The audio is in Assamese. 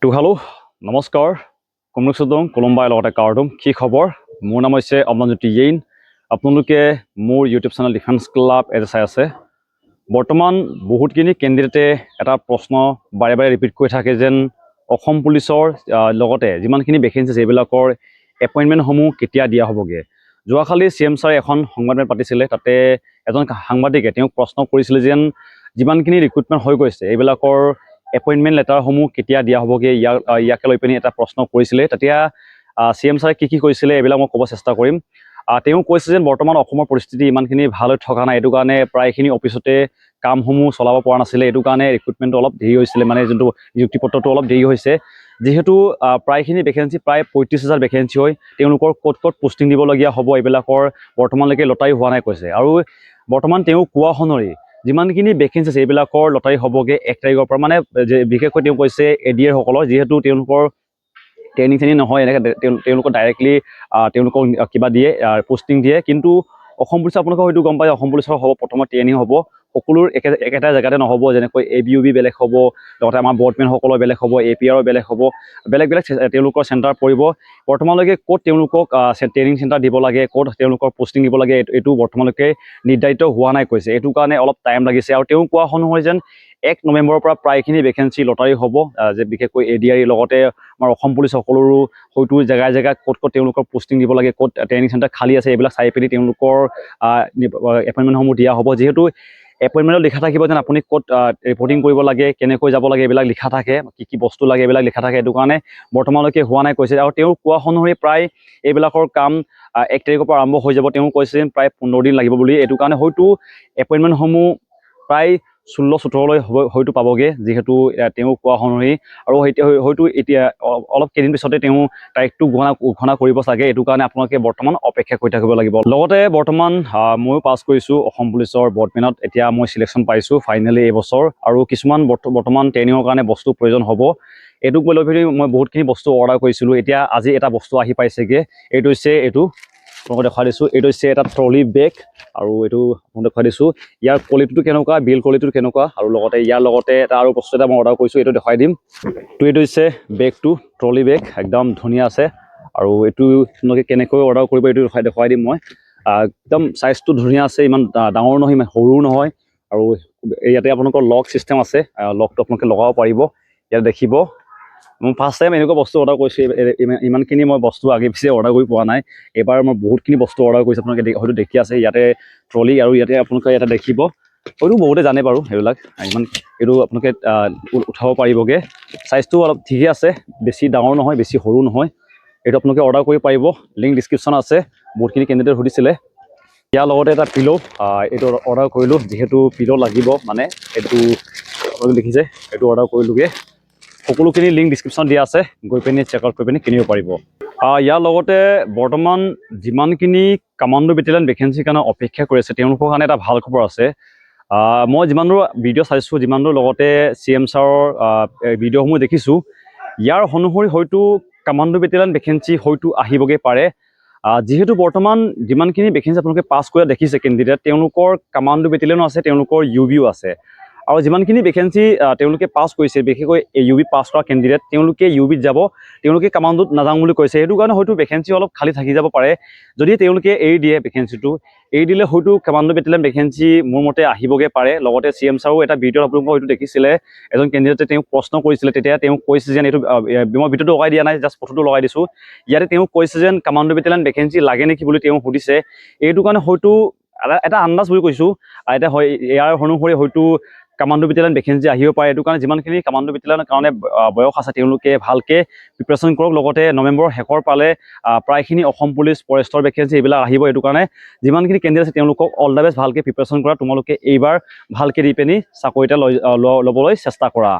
হেল্ল' নমস্কাৰ কমৰুচুদং কোলম্বাই লগতে কাৰ্ডুম কি খবৰ মোৰ নাম হৈছে অমনজ্যোতি য়েইন আপোনালোকে মোৰ ইউটিউব চেনেল ডিফেন্স ক্লাব এজ চাই আছে বৰ্তমান বহুতখিনি কেণ্ডিডেটে এটা প্ৰশ্ন বাৰে বাৰে ৰিপিট কৰি থাকে যেন অসম পুলিচৰ লগতে যিমানখিনি ভেকেঞ্চি আছে এইবিলাকৰ এপইণ্টমেণ্টসমূহ কেতিয়া দিয়া হ'বগৈ যোৱাকালি CM ছাৰে এখন সংবাদমেল পাতিছিলে তাতে এজন সাংবাদিকে তেওঁক প্ৰশ্ন কৰিছিলে যেন যিমানখিনি ৰিক্ৰুটমেণ্ট হৈ গৈছে এইবিলাকৰ এপইণ্টমেণ্ট লেটাৰসমূহ কেতিয়া দিয়া হ'বগৈ ইয়াকে লৈ পিনি এটা প্ৰশ্ন কৰিছিলে তেতিয়া CM ছাৰে কি কৈছিলে এইবিলাক মই ক'ব চেষ্টা কৰিম তেওঁ কৈছে যেন বৰ্তমান অসমৰ পৰিস্থিতি ইমানখিনি ভাল হৈ থকা নাই এইটো কাৰণে প্ৰায়খিনি অফিচতে কামসমূহ চলাব পৰা নাছিলে এইটো কাৰণে ৰিক্ৰুটমেণ্টটো অলপ দেৰি হৈছিলে মানে যোনটো নিযুক্তিপত্ৰটো অলপ দেৰি হৈছে যিহেতু প্ৰায়খিনি ভেকেঞ্চি প্ৰায় 35,000 ভেকেঞ্চি হয় তেওঁলোকৰ ক'ত পষ্টিং দিবলগীয়া হ'ব এইবিলাকৰ বৰ্তমানলৈকে লটাৰী হোৱা নাই কৈছে আৰু বৰ্তমান তেওঁ কোৱা অনুসৰি যিমানখিনি ভেকেঞ্চি আছে এইবিলাকৰ লটাৰী হ'বগৈ 1 তাৰিখৰ পৰা মানে বিশেষকৈ তেওঁ কৈছে ADR সকলৰ যিহেতু তেওঁলোকৰ ট্ৰেইনিং নহয় এনেকৈ তেওঁলোকক ডাইৰেক্টলি তেওঁলোকক কিবা দিয়ে পষ্টিং দিয়ে কিন্তু অসম পুলিচ আপোনালোকে হয়তো গম পায় অসম পুলিচৰ হ'ব প্ৰথমত ট্ৰেইনিং হ'ব সকলোৰ একেটা জেগাতে নহ'ব যেনেকৈ ABUB বেলেগ হ'ব লগতে আমাৰ বৰ্ডমেনসকলৰ বেলেগ হ'ব APRৰ বেলেগ হ'ব বেলেগ তেওঁলোকৰ চেণ্টাৰ পৰিব বৰ্তমানলৈকে ক'ত তেওঁলোকক ট্ৰেইনিং চেণ্টাৰ দিব লাগে ক'ত তেওঁলোকৰ পষ্টিং দিব লাগে এইটো বৰ্তমানলৈকে নিৰ্ধাৰিত হোৱা নাই কৈছে এইটো কাৰণে অলপ টাইম লাগিছে আৰু তেওঁ কোৱা অনুসৰি যেন 1 নৱেম্বৰৰ পৰা প্ৰায়খিনি ভেকেঞ্চি লটাৰী হ'ব যে বিশেষকৈ ADR লগতে আমাৰ অসম পুলিচ সকলোৰো হয়তো জেগাই ক'ত তেওঁলোকৰ পষ্টিং দিব লাগে ক'ত ট্ৰেইনিং চেণ্টাৰ খালী আছে এইবিলাক চাই পিনি তেওঁলোকৰ এপইণ্টমেণ্টসমূহ দিয়া হ'ব যিহেতু এপইণ্টমেণ্টত লিখা থাকিব যেন আপুনি ক'ত ৰিপৰ্টিং কৰিব লাগে কেনেকৈ যাব লাগে এইবিলাক লিখা থাকে কি বস্তু লাগে এইবিলাক লিখা থাকে এইটো কাৰণে বৰ্তমানলৈকে হোৱা নাই কৈছে আৰু তেওঁ কোৱা অনুসৰি প্ৰায় এইবিলাকৰ কাম 1 তাৰিখৰ পৰা আৰম্ভ হৈ যাব তেওঁ কৈছে যেন প্ৰায় 15 দিন লাগিব বুলি এইটো কাৰণে হয়তো এপইণ্টমেণ্টসমূহ প্ৰায় 16-17লৈ হয়তো পাবগৈ যিহেতু তেওঁ কোৱা অনুসৰি আৰু হয়তো এতিয়া অলপ কেইদিন পিছতে তেওঁ তাৰিখটো ঘোষণা কৰিব চাগে এইটো কাৰণে আপোনালোকে বৰ্তমান অপেক্ষা কৰি থাকিব লাগিব লগতে বৰ্তমান ময়ো পাছ কৰিছোঁ অসম পুলিচৰ বৰ্ডমেনত এতিয়া মই চিলেকশ্যন পাইছোঁ ফাইনেলি এইবছৰ আৰু কিছুমান বৰ্তমান ট্ৰেইনিঙৰ কাৰণে বস্তু প্ৰয়োজন হ'ব এইটোক লৈ পিনি মই বহুতখিনি বস্তু অৰ্ডাৰ কৰিছিলোঁ এতিয়া আজি এটা বস্তু আহি পাইছেগৈ এইটো হৈছে এইটো আপোনালোকক দেখাই দিছোঁ এইটো হৈছে এটা ট্ৰলি বেগ আৰু এইটো আপোনালোকক দেখাই দিছোঁ ইয়াৰ কোৱালিটিটো কেনেকুৱা বিল কোৱালিটিটো কেনেকুৱা আৰু লগতে ইয়াৰ লগতে এটা আৰু বস্তু এটা মই অৰ্ডাৰ কৰিছোঁ এইটো দেখাই দিম এইটো হৈছে বেগটো ট্ৰলি বেগ একদম ধুনীয়া আছে আৰু এইটো আপোনালোকে কেনেকৈ অৰ্ডাৰ কৰিব এইটো দেখুৱাই দিম মই একদম চাইজটো ধুনীয়া আছে ইমান ডাঙৰ নহয় ইমান সৰু নহয় আৰু ইয়াতে আপোনালোকৰ লক চিষ্টেম আছে লকটো আপোনালোকে লগাব পাৰিব ইয়াত দেখিব মই ফাৰ্ষ্ট টাইম এনেকুৱা বস্তু অৰ্ডাৰ কৰিছোঁ ইমানখিনি মই বস্তু আগে পিছে অৰ্ডাৰ কৰি পোৱা নাই এইবাৰ মই বহুতখিনি বস্তু অৰ্ডাৰ কৰিছোঁ আপোনালোকে হয়তো দেখি আছে ইয়াতে ট্ৰলি আৰু ইয়াতে আপোনালোকে ইয়াতে দেখিব হয়তো বহুতে জানে বাৰু সেইবিলাক ইমান এইটো আপোনালোকে উঠাব পাৰিবগৈ চাইজটো অলপ ঠিকে আছে বেছি ডাঙৰ নহয় বেছি সৰু নহয় এইটো আপোনালোকে অৰ্ডাৰ কৰিব পাৰিব লিংক ডিছক্ৰিপশ্যন আছে বহুতখিনি কেণ্ডিডেট সুধিছিলে ইয়াৰ লগতে এটা পিলো এইটো অৰ্ডাৰ কৰিলোঁ যিহেতু পিলো লাগিব মানে এইটো আপোনালোকে দেখিছে এইটো অৰ্ডাৰ কৰিলোঁগৈ সকলোখিনি লিংক ডিছক্ৰিপশ্যন দিয়া আছে গৈ পিনি চেক আউট কৰি পিনি কিনিব পাৰিব ইয়াৰ লগতে বৰ্তমান যিমানখিনি কামাণ্ডো বেটেলিয়ন ভেকেঞ্চিৰ কাৰণে অপেক্ষা কৰি আছে তেওঁলোকৰ কাৰণে এটা ভাল খবৰ আছে মই যিমান দূৰ ভিডিঅ' চাইছোঁ যিমান দূৰ লগতে CM ছাৰৰ ভিডিঅ'সমূহ দেখিছোঁ ইয়াৰ অনুসৰি হয়তো কামাণ্ডো বেটেলিয়ন ভেকেঞ্চি হয়তো আহিবগৈ পাৰে যিহেতু বৰ্তমান যিমানখিনি ভেকেঞ্চি আপোনালোকে পাছ কৰা দেখিছে কেণ্ডিডেট তেওঁলোকৰ কামাণ্ডো বেটেলিয়নো আছে তেওঁলোকৰ UBও আছে আৰু যিমানখিনি ভেকেঞ্চি তেওঁলোকে পাছ কৰিছে বিশেষকৈ UB পাছ কৰা কেণ্ডিডেট তেওঁলোকে UBত যাব তেওঁলোকে কামাণ্ডোত নাযাওঁ বুলি কৈছে সেইটো কাৰণে হয়তো ভেকেঞ্চি অলপ খালী থাকি যাব পাৰে যদি তেওঁলোকে এৰি দিয়ে ভেকেঞ্চিটো এৰি দিলে হয়তো কামাণ্ডো বেটেলিয়ন ভেকেঞ্চি মোৰ মতে আহিবগৈ পাৰে লগতে CM ছাৰো এটা ভিডিঅ'ত আপোনালোকক হয়তো দেখিছিলে এজন কেণ্ডিডেটে তেওঁক প্ৰশ্ন কৰিছিলে তেতিয়া তেওঁ কৈছে যেন এইটো মই ভিডিঅ'টো লগাই দিয়া নাই জাষ্ট ফটোটো লগাই দিছোঁ ইয়াতে তেওঁ কৈছে যেন কামাণ্ডো বেটেলিয়ন ভেকেঞ্চি লাগে নেকি বুলি তেওঁ সুধিছে এইটো কাৰণে হয়তো এটা আন্দাজ বুলি কৈছোঁ এতিয়া হয় ইয়াৰ অনুসৰি হয়তো কামাণ্ডো বেটেলিয়ন ভেকেঞ্চি আহিব পাৰে এইটো কাৰণে যিমানখিনি কামাণ্ডো বেটেলিয়নৰ কাৰণে বয়স আছে তেওঁলোকে ভালকৈ প্ৰিপেৰেশ্যন কৰক লগতে নৱেম্বৰৰ শেষৰ পালে প্ৰায়খিনি অসম পুলিচ ফৰেষ্টৰ ভেকেঞ্চি এইবিলাক আহিব এইটো কাৰণে যিমানখিনি কেণ্ডিডেট আছে তেওঁলোকক অল দ্য বেষ্ট ভালকৈ প্ৰিপেৰেশ্যন কৰা তোমালোকে এইবাৰ ভালকৈ দি পিনি চাকৰি এটা ল'বলৈ চেষ্টা কৰা